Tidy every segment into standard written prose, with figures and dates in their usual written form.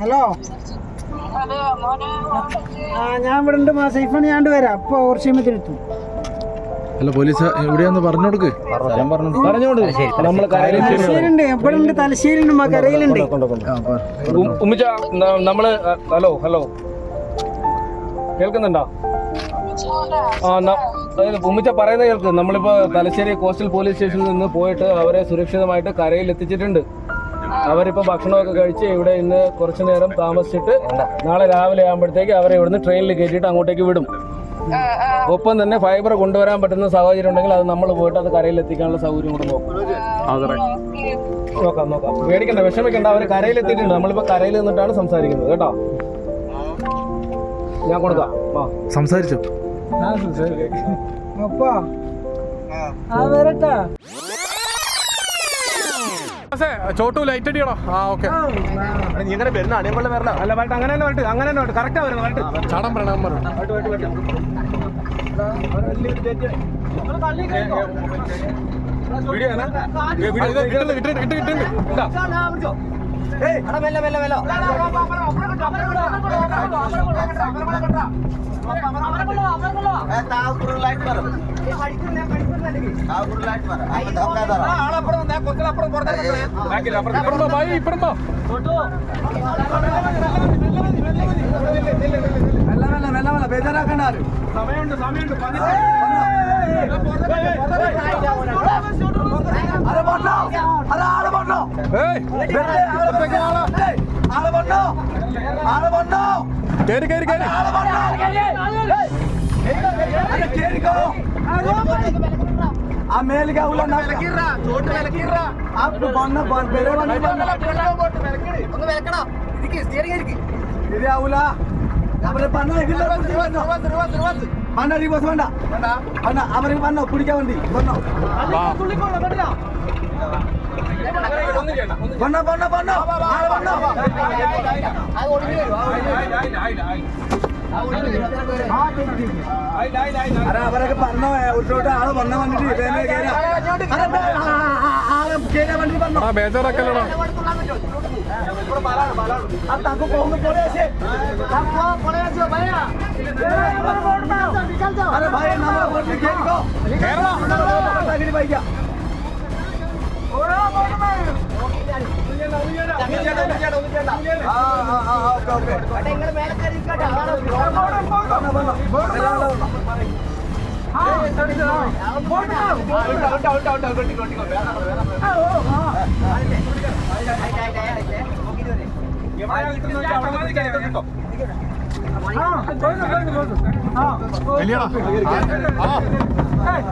Hello, ഞാൻ ഇവിടെ ഉണ്ട്. സൈഫാണ്, ഞാൻ വരാം. അപ്പോൾ ഓർച്ചയമ്പത്തിനെത്തും. അല്ല, പോലീസ് എവിടെയാന്ന് പറഞ്ഞു കൊടുക്ക്. തലശ്ശേരിണ്ട്, എവിടെ ഉണ്ട്? തലശ്ശേരിണ്ട്, കരയിലുണ്ട്. ഉമ്മിച്ച നമ്മള് ഹലോ ഹലോ കേൾക്കുന്നുണ്ടോ? ഉമ്മിച്ച പറയുന്നത് കേൾക്കും. നമ്മളിപ്പോ തലശ്ശേരി കോസ്റ്റൽ പോലീസ് സ്റ്റേഷനിൽ നിന്ന് പോയിട്ട് അവരെ സുരക്ഷിതമായിട്ട് കരയിൽ എത്തിച്ചിട്ടുണ്ട്. അവരിപ്പോ ഭക്ഷണമൊക്കെ കഴിച്ച് ഇവിടെ ഇന്ന് കുറച്ചു നേരം താമസിച്ചിട്ട് നാളെ രാവിലെ ആകുമ്പോഴത്തേക്ക് അവരെ ഇവിടുന്ന് ട്രെയിനിൽ കയറ്റിയിട്ട് അങ്ങോട്ടേക്ക് വിടും. ഒപ്പം തന്നെ ഫൈബർ കൊണ്ടുവരാൻ പറ്റുന്ന സാഹചര്യം ഉണ്ടെങ്കിൽ അത് നമ്മൾ പോയിട്ട് അത് കരയിൽ എത്തിക്കാനുള്ള സൗകര്യം കൂടെ നോക്കാം. പേടിക്കണ്ട, വിഷമിക്കണ്ട. അവർ കരയിൽ എത്തിയിട്ടുണ്ട്. നമ്മളിപ്പോ കരയിൽ നിന്നിട്ടാണ് സംസാരിക്കുന്നത് കേട്ടോ. ഞാൻ കൊടുക്കാം. സംസാരിച്ചോ? വരട്ടാ. ചോട്ടു ലൈറ്റ് അടിയണോ? ആ, ഓക്കെ. ഇങ്ങനെ വരുന്ന അണിയമ്പള്ള വരണ അല്ല, വരട്ടെ. അങ്ങനെ തന്നെ വരട്ടെ, അങ്ങനെ തന്നെ വരട്ടെ. കറക്റ്റാ വരുന്നത്. വരട്ടെ, ചാടാൻ പറയണം. ബേജാറാക്കണ്ട, സമയമുണ്ട്. അവർക്ക് വന്നോ കുടിക്കാൻ വേണ്ടി വന്നോ. അവരൊക്കെ പറഞ്ഞോ ഉള്ളോട്ട് ആള് വന്ന വന്നിട്ട് ബേജാറാക്കല്ലോ.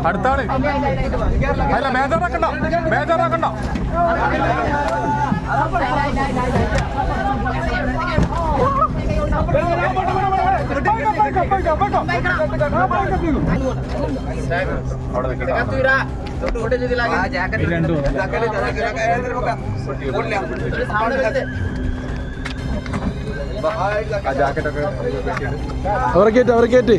അടുത്താണ്. അല്ല, ബേജാറാക്കണ്ട. അവരെ കേറ്റ്.